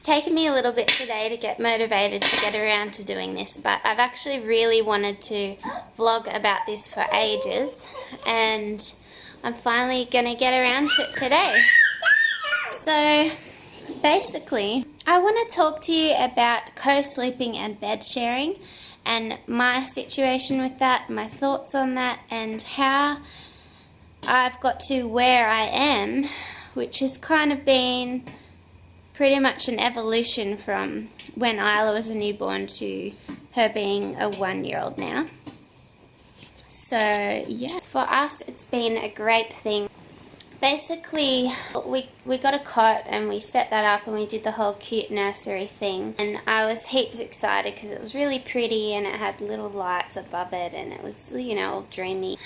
taken me a little bit today to get motivated to get around to doing this, but I've actually really wanted to vlog about this for ages, and I'm finally going to get around to it today. So basically, I want to talk to you about co-sleeping and bed sharing and my situation with that, my thoughts on that, and how I've got to where I am, which has kind of been pretty much an evolution from when Isla was a newborn to her being a 1-year-old now. So yes, for us it's been a great thing. Basically, we got a cot and we set that up and we did the whole cute nursery thing, and I was heaps excited because it was really pretty and it had little lights above it and it was, you know, all dreamy.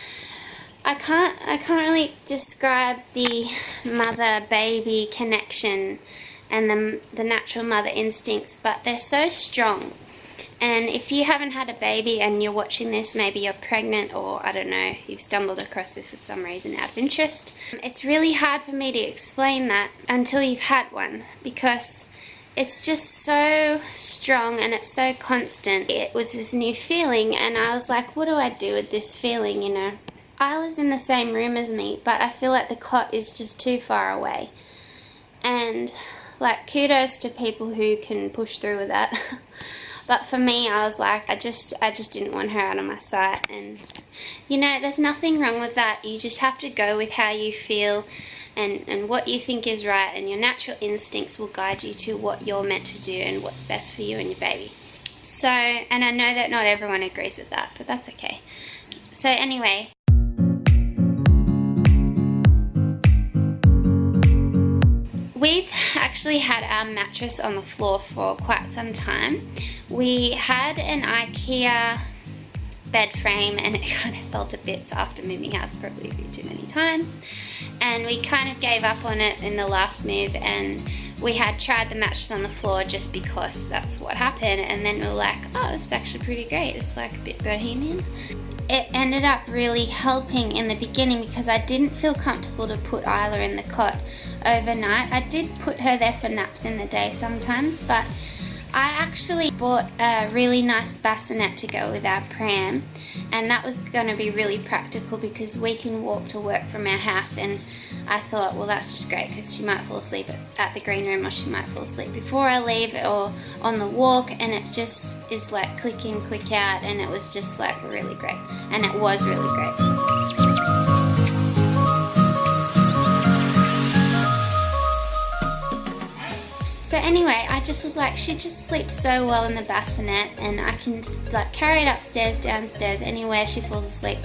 I can't really describe the mother-baby connection and the natural mother instincts, but they're so strong. And if you haven't had a baby and you're watching this, maybe you're pregnant, or I don't know, you've stumbled across this for some reason out of interest, it's really hard for me to explain that until you've had one, because it's just so strong and it's so constant. It was this new feeling and I was like, what do I do with this feeling, you know? Isla's in the same room as me, but I feel like the cot is just too far away. And like, kudos to people who can push through with that. But for me, I was like, I just didn't want her out of my sight. And you know, there's nothing wrong with that. You just have to go with how you feel and what you think is right, and your natural instincts will guide you to what you're meant to do and what's best for you and your baby. So, and I know that not everyone agrees with that, but that's okay. So anyway, we've actually had our mattress on the floor for quite some time. We had an IKEA bed frame and it kind of fell to bits after moving house probably a few too many times. And we kind of gave up on it in the last move, and we had tried the mattress on the floor just because that's what happened. And then we were like, oh, this is actually pretty great. It's like a bit bohemian. It ended up really helping in the beginning because I didn't feel comfortable to put Isla in the cot overnight. I did put her there for naps in the day sometimes, but I actually bought a really nice bassinet to go with our pram, and that was going to be really practical because we can walk to work from our house. And I thought, well, that's just great because she might fall asleep at the green room, or she might fall asleep before I leave or on the walk, and it just is like click in, click out, and it was just like really great. And it was really great. So anyway, I just was like, she just sleeps so well in the bassinet, and I can like carry it upstairs, downstairs, anywhere she falls asleep.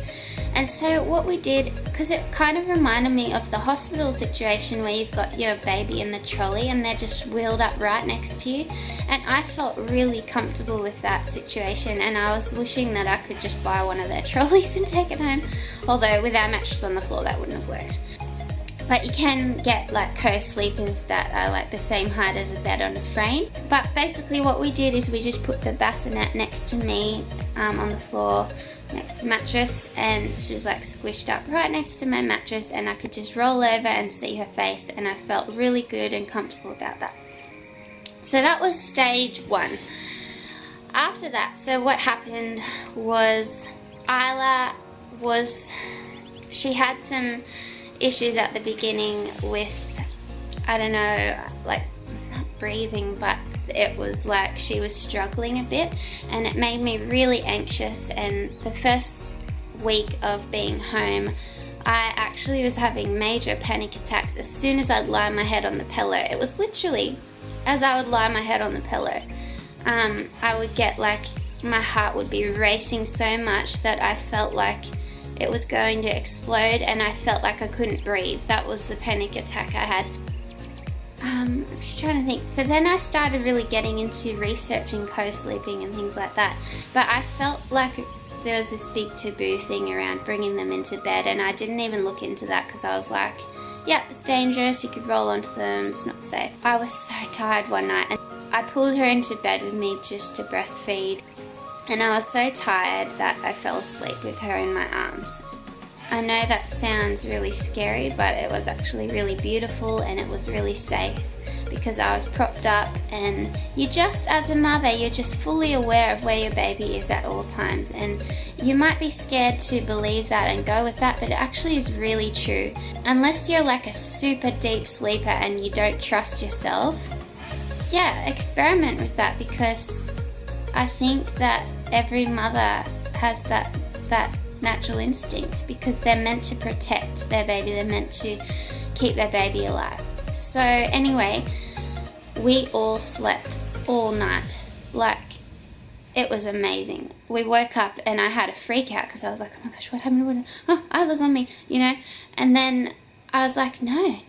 And so what we did, because it kind of reminded me of the hospital situation where you've got your baby in the trolley and they're just wheeled up right next to you, and I felt really comfortable with that situation, and I was wishing that I could just buy one of their trolleys and take it home, although with our mattress on the floor that wouldn't have worked. But you can get like co-sleepers that are like the same height as a bed on a frame. But basically what we did is we just put the bassinet next to me on the floor next to the mattress, and she was like squished up right next to my mattress, and I could just roll over and see her face, and I felt really good and comfortable about that. So that was stage 1. After that, so what happened was Isla she had some issues at the beginning with, I don't know, like not breathing, but it was like she was struggling a bit, and it made me really anxious. And the first week of being home, I actually was having major panic attacks as soon as I'd lie my head on the pillow. It was literally as I would lie my head on the pillow, I would get like, my heart would be racing so much that I felt like it was going to explode, and I felt like I couldn't breathe. That was the panic attack I had. I'm just trying to think. So then I started really getting into researching co-sleeping and things like that, but I felt like there was this big taboo thing around bringing them into bed, and I didn't even look into that because I was like, yeah, it's dangerous, you could roll onto them, it's not safe. I was so tired one night, and I pulled her into bed with me just to breastfeed, and I was so tired that I fell asleep with her in my arms. I know that sounds really scary, but it was actually really beautiful, and it was really safe because I was propped up, and you just, as a mother, you're just fully aware of where your baby is at all times, and you might be scared to believe that and go with that, but it actually is really true. Unless you're like a super deep sleeper and you don't trust yourself, yeah, experiment with that, because I think that every mother has that natural instinct, because they're meant to protect their baby, they're meant to keep their baby alive. So anyway, we all slept all night. Like, it was amazing. We woke up and I had a freak out because I was like, oh my gosh, what happened? Oh, Isla's on me, you know? And then I was like, no,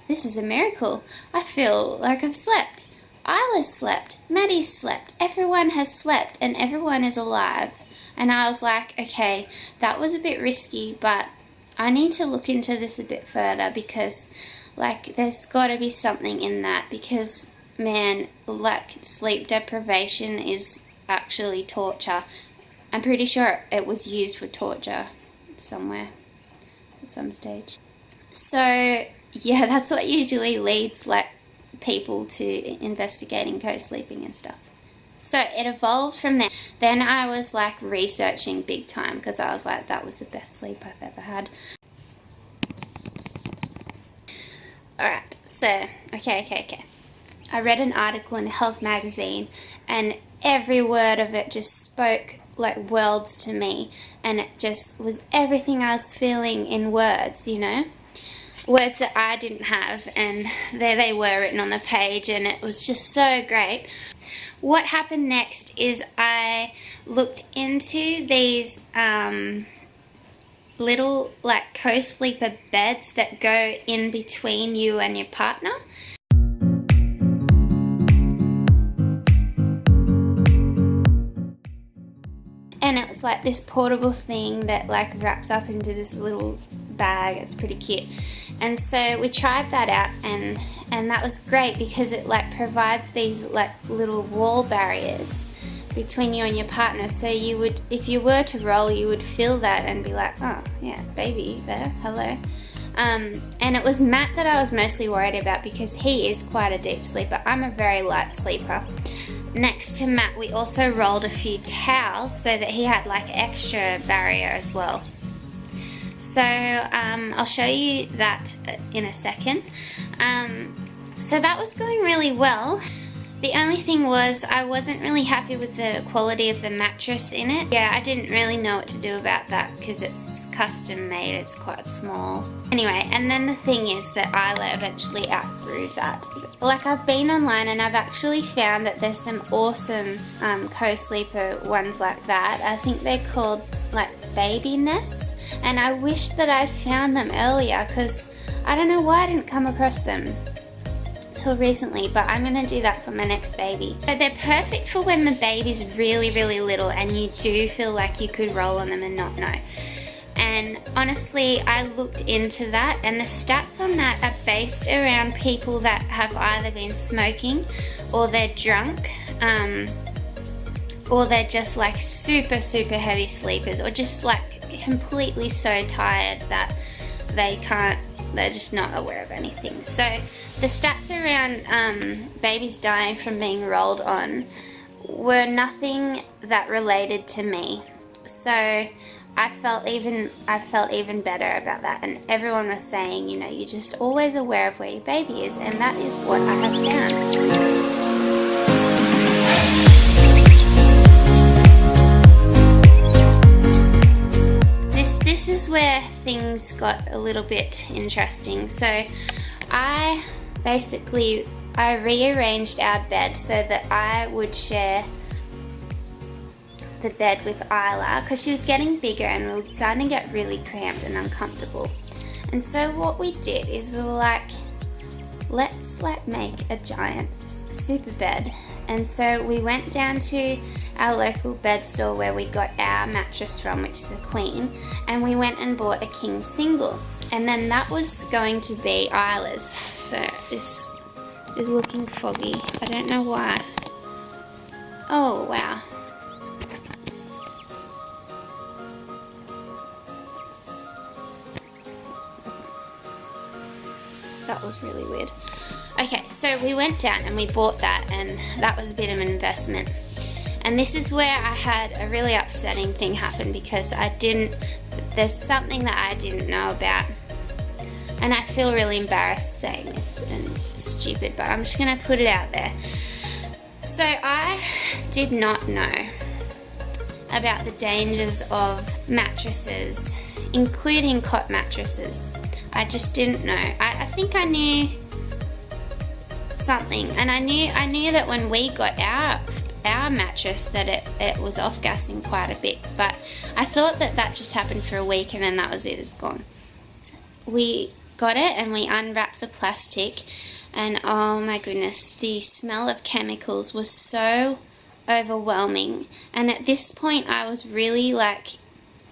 this is a miracle. I feel like I've slept. Isla's slept, Maddie's slept, everyone has slept, and everyone is alive. And I was like, okay, that was a bit risky, but I need to look into this a bit further, because like there's got to be something in that, because man, like sleep deprivation is actually torture. I'm pretty sure it was used for torture somewhere at some stage. So yeah, that's what usually leads like people to investigating co-sleeping and stuff. So it evolved from there. Then I was like researching big time, because I was like, that was the best sleep I've ever had. Alright, so, okay. I read an article in Health magazine, and every word of it just spoke like worlds to me, and it just was everything I was feeling in words, you know? Words that I didn't have, and there they were written on the page, and it was just so great. What happened next is I looked into these little like co-sleeper beds that go in between you and your partner. And it was like this portable thing that like wraps up into this little bag. It's pretty cute. And so we tried that out, and that was great, because it like provides these like little wall barriers between you and your partner. So you would, if you were to roll, you would feel that and be like, oh yeah, baby there, hello. And it was Matt that I was mostly worried about, because he is quite a deep sleeper. I'm a very light sleeper. Next to Matt, we also rolled a few towels so that he had like extra barrier as well. So I'll show you that in a second. So that was going really well. The only thing was I wasn't really happy with the quality of the mattress in it. Yeah, I didn't really know what to do about that, because it's custom made, it's quite small. Anyway, and then the thing is that Isla eventually outgrew that. Like, I've been online and I've actually found that there's some awesome co-sleeper ones like that. I think they're called like baby nests, and I wish that I'd found them earlier, because I don't know why I didn't come across them till recently, but I'm gonna do that for my next baby. So they're perfect for when the baby's really little and you do feel like you could roll on them and not know. And honestly, I looked into that, and the stats on that are based around people that have either been smoking, or they're drunk, or they're just like super heavy sleepers, or just like completely so tired that they're just not aware of anything. So the stats around babies dying from being rolled on were nothing that related to me. So I felt even better about that, and everyone was saying, you know, you're just always aware of where your baby is, and that is what I have found. This is where things got a little bit interesting. So I rearranged our bed so that I would share the bed with Isla, because she was getting bigger and we were starting to get really cramped and uncomfortable. And so what we did is we were like, let's like make a giant super bed. And so we went down to our local bed store where we got our mattress from, which is a queen, and we went and bought a king single. And then that was going to be Isla's. So this is looking foggy. I don't know why. Oh wow. That was really weird. Okay, so we went down and we bought that, and that was a bit of an investment. And this is where I had a really upsetting thing happen, because there's something that I didn't know about. And I feel really embarrassed saying this and stupid, but I'm just gonna put it out there. So I did not know about the dangers of mattresses, including cot mattresses. I just didn't know. I think I knew something, and I knew that when we got our mattress that it was off-gassing quite a bit, but I thought that just happened for a week and then that was it was gone. We got it and we unwrapped the plastic, and oh my goodness, the smell of chemicals was so overwhelming. And at this point I was really like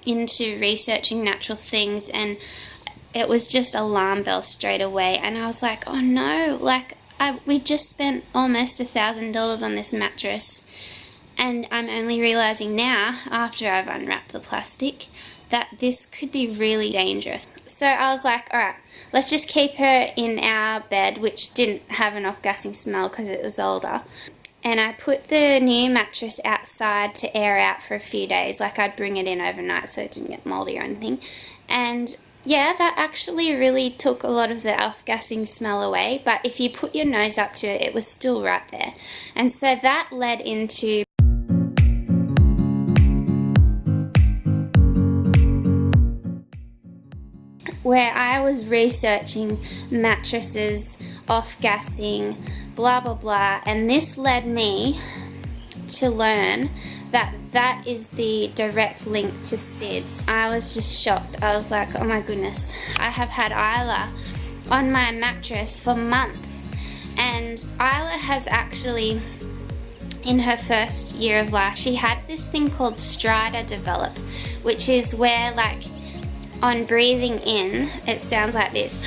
into researching natural things, and it was just alarm bells straight away. And I was like, oh no, like we just spent almost $1,000 on this mattress, and I'm only realizing now, after I've unwrapped the plastic, that this could be really dangerous. So I was like, alright, let's just keep her in our bed, which didn't have an off-gassing smell because it was older. And I put the new mattress outside to air out for a few days, like I'd bring it in overnight so it didn't get moldy or anything. And yeah, that actually really took a lot of the off-gassing smell away, but if you put your nose up to it, it was still right there. And so that led into where I was researching mattresses, off-gassing, blah blah blah, and this led me to learn that is the direct link to SIDS. I was just shocked. I was like, oh my goodness, I have had Isla on my mattress for months, and Isla has actually, in her first year of life, she had this thing called stridor develop, which is where, like, on breathing in, it sounds like this,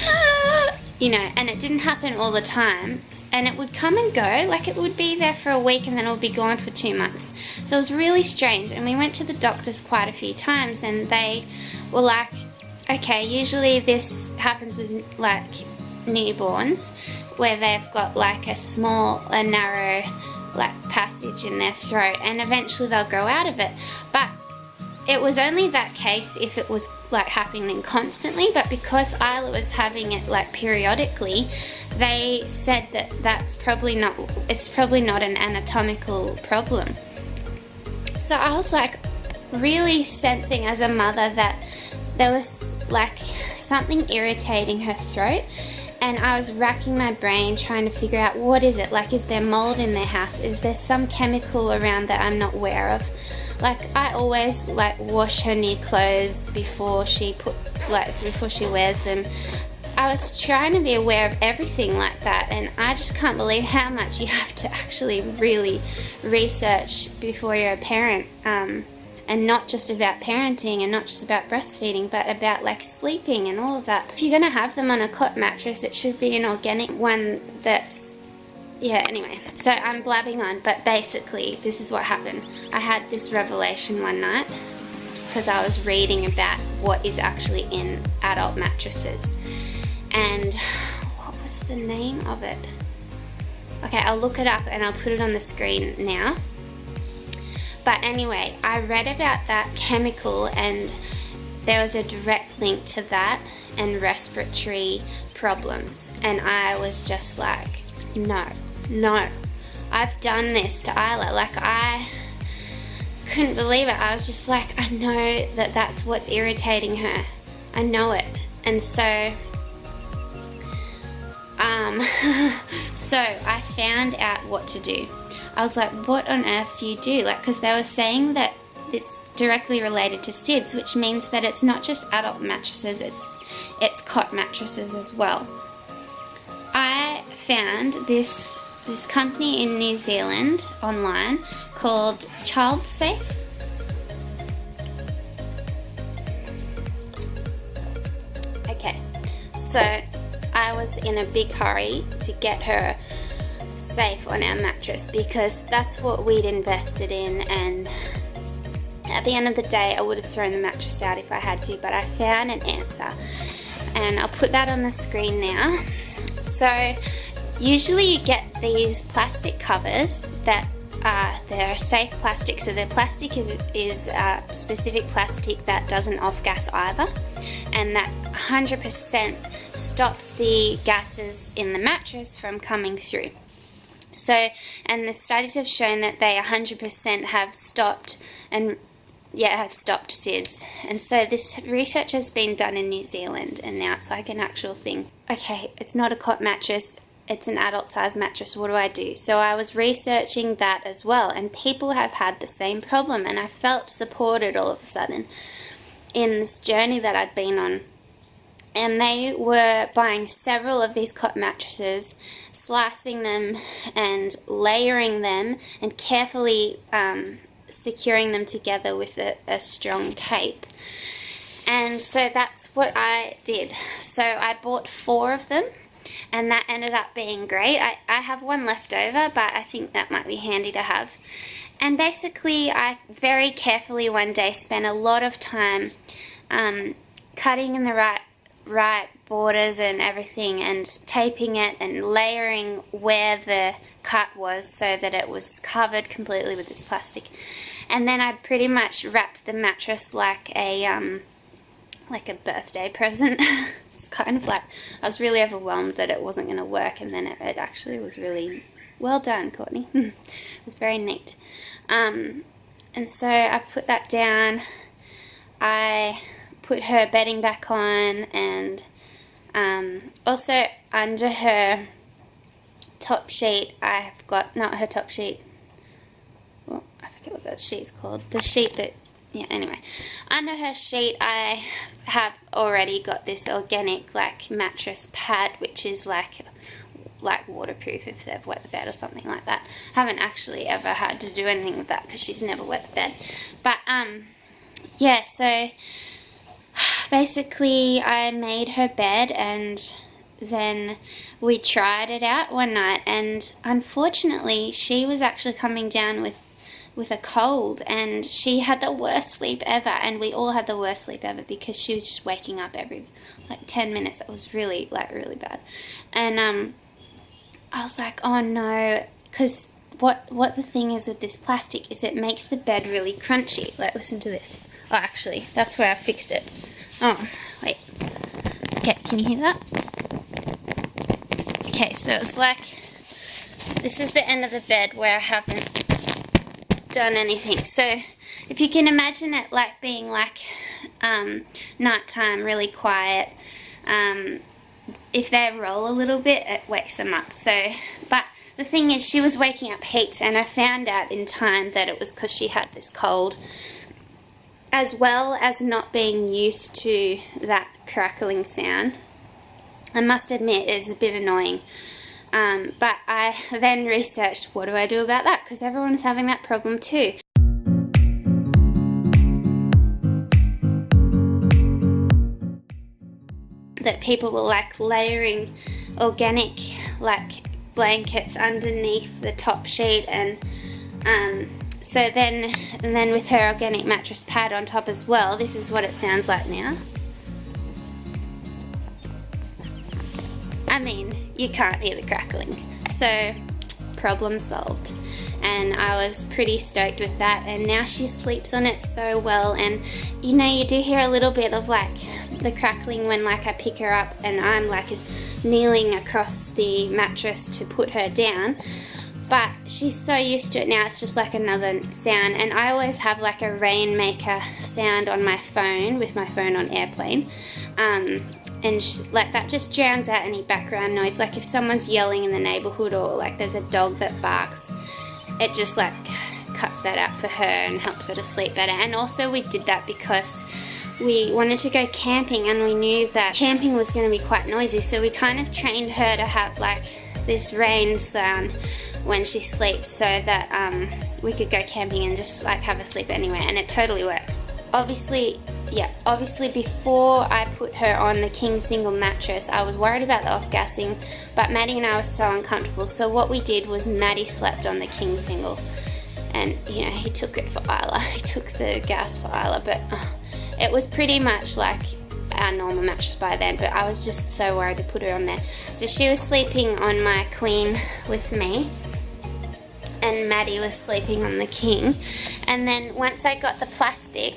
you know, and it didn't happen all the time, and it would come and go, like it would be there for a week and then it would be gone for 2 months. So it was really strange, and we went to the doctors quite a few times, and they were like, okay, usually this happens with like newborns, where they've got like a narrow like passage in their throat, and eventually they'll grow out of it. But it was only that case if it was like happening constantly, but because Isla was having it like periodically, they said that it's probably not an anatomical problem. So I was like really sensing as a mother that there was like something irritating her throat, and I was racking my brain trying to figure out, what is it? Like, is there mold in their house? Is there some chemical around that I'm not aware of? Like, I always like wash her new clothes before she wears them. I was trying to be aware of everything like that, and I just can't believe how much you have to actually really research before you're a parent, and not just about parenting and not just about breastfeeding, but about like sleeping and all of that. If you're gonna have them on a cot mattress, it should be an organic one that's, yeah, anyway, so I'm blabbing on, but basically this is what happened. I had this revelation one night because I was reading about what is actually in adult mattresses, and what was the name of it? Okay, I'll look it up and I'll put it on the screen now. But anyway, I read about that chemical, and there was a direct link to that and respiratory problems, and I was just like, no, I've done this to Isla. Like, I couldn't believe it. I was just like, I know that that's what's irritating her. I know it. And so so I found out what to do. I was like, what on earth do you do? Like, because they were saying that it's directly related to SIDS, which means that it's not just adult mattresses, it's cot mattresses as well. I found this company in New Zealand online called Child Safe. Okay, so I was in a big hurry to get her safe on our mattress because that's what we'd invested in, and at the end of the day I would have thrown the mattress out if I had to, but I found an answer, and I'll put that on the screen now. So usually you get these plastic covers that they're safe plastic. So the plastic is specific plastic that doesn't off-gas either, and that 100% stops the gases in the mattress from coming through. So, and the studies have shown that they 100% have stopped SIDS. And so this research has been done in New Zealand, and now it's like an actual thing. Okay, it's not a cot mattress, it's an adult size mattress. What do I do? So I was researching that as well, and people have had the same problem, and I felt supported all of a sudden in this journey that I'd been on. And they were buying several of these cot mattresses, slicing them and layering them and carefully securing them together with a strong tape. And so that's what I did. So I bought 4 of them, and that ended up being great. I have one left over, but I think that might be handy to have. And basically I very carefully one day spent a lot of time cutting in the right borders and everything, and taping it and layering where the cut was so that it was covered completely with this plastic. And then I pretty much wrapped the mattress like a birthday present. It's kind of like, I was really overwhelmed that it wasn't going to work, and then it actually was really well done, Courtney. It was very neat. And so I put that down. I put her bedding back on, and also under her top sheet I've got, not her top sheet, well, I forget what that sheet's called, the sheet that, yeah, anyway, under her sheet I have already got this organic like mattress pad, which is like waterproof if they've wet the bed or something like that. I haven't actually ever had to do anything with that because she's never wet the bed, but yeah, so basically I made her bed, and then we tried it out one night, and unfortunately she was actually coming down with a cold, and she had the worst sleep ever, and we all had the worst sleep ever because she was just waking up every like 10 minutes. It was really bad. And I was like, oh no, because what the thing is with this plastic is it makes the bed really crunchy. Like, listen to this. Oh, actually, that's where I fixed it. Oh, wait. Okay, can you hear that? Okay, so it's like, this is the end of the bed where I haven't done anything. So if you can imagine it like being like nighttime, really quiet, if they roll a little bit, it wakes them up. So, but the thing is, she was waking up heaps, and I found out in time that it was because she had this cold, as well as not being used to that crackling sound. I must admit it's a bit annoying, but I then researched, what do I do about that, because everyone is having that problem too. That people were like layering organic like blankets underneath the top sheet, and so then with her organic mattress pad on top as well. This is what it sounds like now. I mean, you can't hear the crackling. So, problem solved. And I was pretty stoked with that, and now she sleeps on it so well. And you know, you do hear a little bit of like the crackling when like I pick her up and I'm like kneeling across the mattress to put her down. But she's so used to it now, it's just like another sound. And I always have like a rainmaker sound on my phone, with my phone on airplane. And like that just drowns out any background noise. Like if someone's yelling in the neighborhood, or like there's a dog that barks, it just like cuts that out for her and helps her to sleep better. And also we did that because we wanted to go camping, and we knew that camping was going to be quite noisy, so we kind of trained her to have like this rain sound when she sleeps, so that we could go camping and just like have her sleep anywhere, and it totally worked. Obviously before I put her on the king single mattress, I was worried about the off-gassing, but Maddie and I were so uncomfortable, so what we did was Maddie slept on the king single, and you know, he took it for Isla, he took the gas for Isla, but it was pretty much like our normal mattress by then, but I was just so worried to put her on there. So she was sleeping on my queen with me, and Maddie was sleeping on the king. And then once I got the plastic,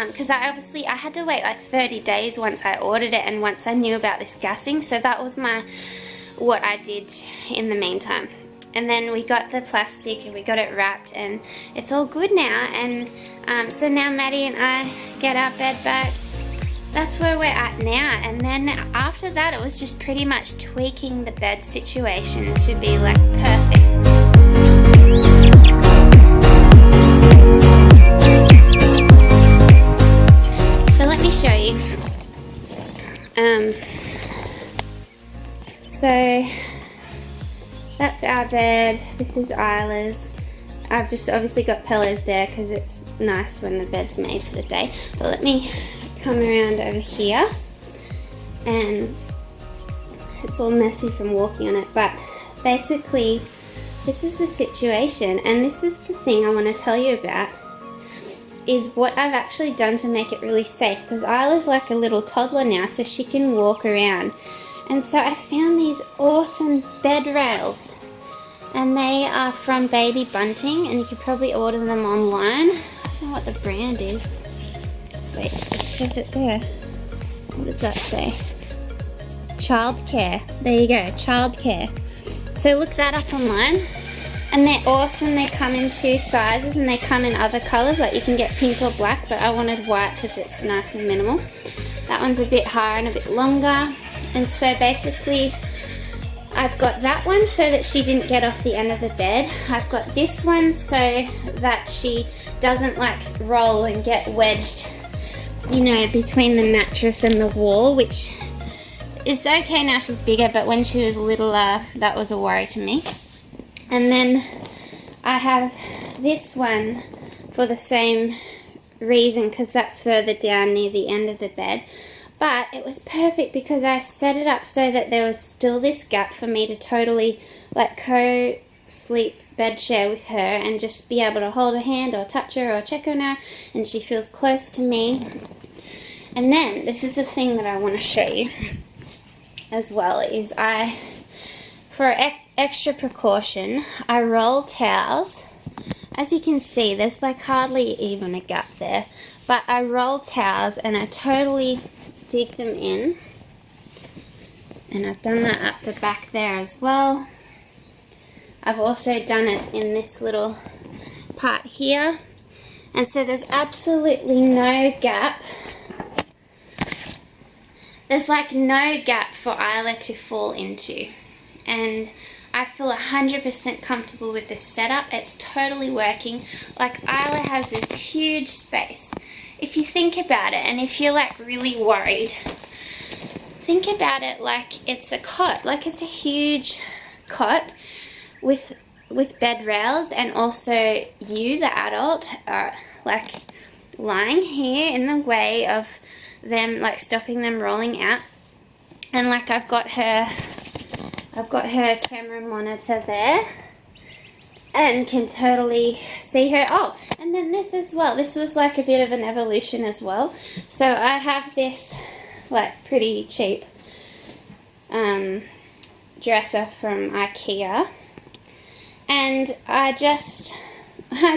because I had to wait like 30 days once I ordered it and once I knew about this gassing, so that was what I did in the meantime. And then we got the plastic and we got it wrapped, and it's all good now. And so now Maddie and I get our bed back. That's where we're at now. And then after that, it was just pretty much tweaking the bed situation to be like perfect. So let me show you. So that's our bed. This is Isla's. I've just obviously got pillows there because it's nice when the bed's made for the day. But let me come around over here, and it's all messy from walking on it, but basically this is the situation, and this is the thing I want to tell you about, is what I've actually done to make it really safe, because Isla's like a little toddler now, so she can walk around. And so I found these awesome bed rails, and they are from Baby Bunting, and you could probably order them online. I don't know what the brand is. Wait, it says it there. What does that say? Childcare. There you go, childcare. So look that up online. And they're awesome. They come in 2 sizes, and they come in other colors, like you can get pink or black, but I wanted white because it's nice and minimal. That one's a bit higher and a bit longer. And so basically I've got that one so that she didn't get off the end of the bed. I've got this one so that she doesn't like roll and get wedged, you know, between the mattress and the wall, which is okay now she's bigger, but when she was littler, that was a worry to me. And then I have this one for the same reason, because that's further down near the end of the bed. But it was perfect because I set it up so that there was still this gap for me to totally like co-sleep bed share with her and just be able to hold her hand or touch her or check on her, and she feels close to me. And then this is the thing that I want to show you as well, is for extra precaution, I roll towels. As you can see, there's like hardly even a gap there, but I roll towels and I totally dig them in, and I've done that up the back there as well. I've also done it in this little part here, and so there's absolutely no gap. There's like no gap for Isla to fall into, and I feel 100% comfortable with this setup. It's totally working. Like, Isla has this huge space. If you think about it, and if you're like really worried, think about it like it's a cot. Like, it's a huge cot with bed rails, and also you, the adult, are like lying here in the way of them, like stopping them rolling out. And like I've got her camera monitor there and can totally see her. Oh, and then this as well. This was like a bit of an evolution as well. So I have this like pretty cheap dresser from IKEA, and I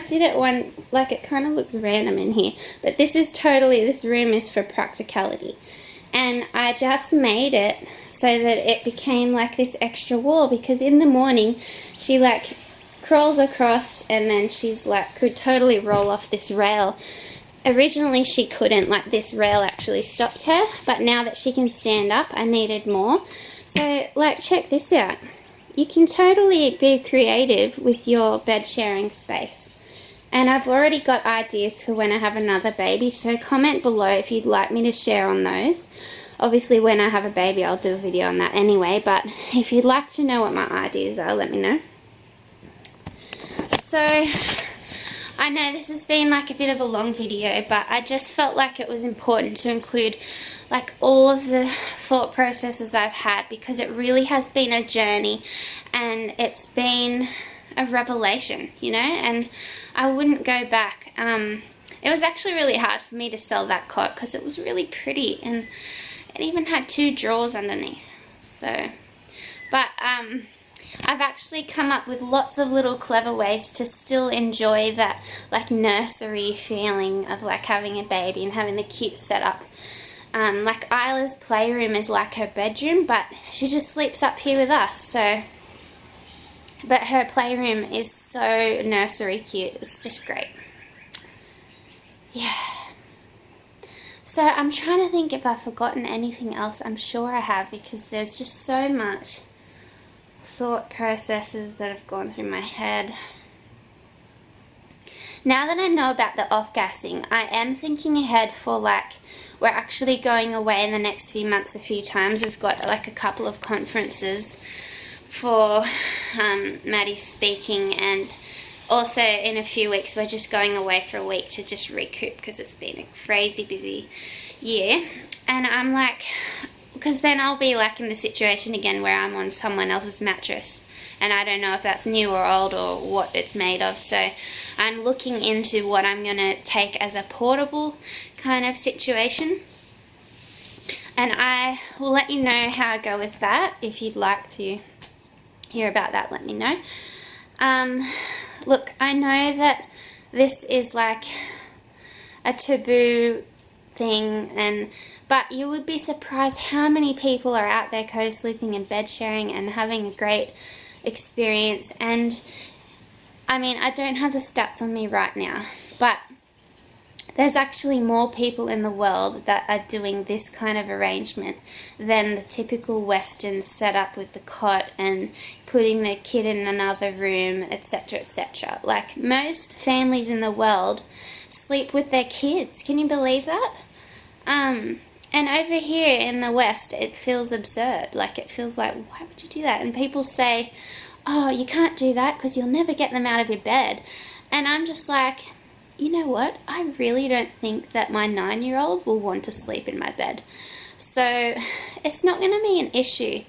did it one, like it kind of looks random in here, but this room is for practicality. And I just made it so that it became like this extra wall, because in the morning she like crawls across, and then she's like could totally roll off this rail. Originally she couldn't, like this rail actually stopped her, but now that she can stand up, I needed more. So like, check this out. You can totally be creative with your bed sharing space. And I've already got ideas for when I have another baby, so comment below if you'd like me to share on those. Obviously when I have a baby I'll do a video on that anyway, but if you'd like to know what my ideas are, let me know. So I know this has been like a bit of a long video, but I just felt like it was important to include like all of the thought processes I've had, because it really has been a journey and it's been a revelation, you know, and I wouldn't go back. It was actually really hard for me to sell that cot because it was really pretty, and It even had 2 drawers underneath. So, but I've actually come up with lots of little clever ways to still enjoy that like nursery feeling of like having a baby and having the cute setup. Like Isla's playroom is like her bedroom, but she just sleeps up here with us. So, but her playroom is so nursery cute. It's just great. Yeah. So I'm trying to think if I've forgotten anything else. I'm sure I have, because there's just so much thought processes that have gone through my head. Now that I know about the off-gassing, I am thinking ahead for like, we're actually going away in the next few months a few times. We've got like a couple of conferences for Maddie's speaking, and also in a few weeks we're just going away for a week to just recoup, because it's been a crazy busy year. And I'm like, because then I'll be like in the situation again where I'm on someone else's mattress and I don't know if that's new or old or what it's made of. So I'm looking into what I'm going to take as a portable kind of situation, and I will let you know how I go with that. If you'd like to hear about that, let me know. Look, I know that this is like a taboo thing, but you would be surprised how many people are out there co-sleeping and bed sharing and having a great experience. And I mean, I don't have the stats on me right now, but there's actually more people in the world that are doing this kind of arrangement than the typical Western setup with the cot and putting the kid in another room, etc., etc. Like, most families in the world sleep with their kids. Can you believe that? And over here in the West, it feels absurd. Like, it feels like, why would you do that? And people say, oh, you can't do that because you'll never get them out of your bed. And I'm just like, you know what? I really don't think that my 9-year-old will want to sleep in my bed. So it's not going to be an issue.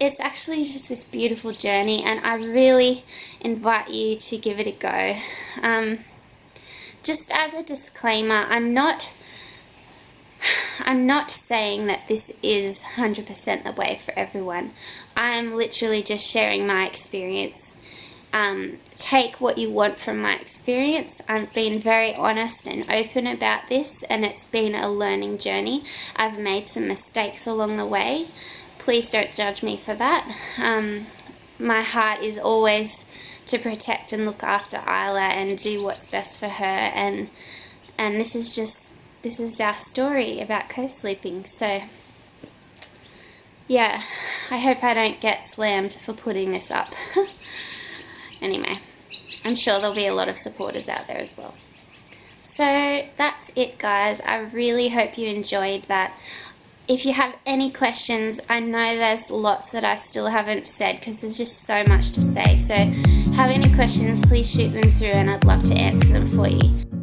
It's actually just this beautiful journey, and I really invite you to give it a go. Just as a disclaimer, I'm not saying that this is 100% the way for everyone. I'm literally just sharing my experience. Take what you want from my experience. I've been very honest and open about this, and it's been a learning journey. I've made some mistakes along the way. Please don't judge me for that. My heart is always to protect and look after Isla and do what's best for her, and this is our story about co-sleeping. So yeah, I hope I don't get slammed for putting this up. Anyway, I'm sure there'll be a lot of supporters out there as well. So that's it, guys. I really hope you enjoyed that. If you have any questions, I know there's lots that I still haven't said because there's just so much to say. So have any questions, please shoot them through and I'd love to answer them for you.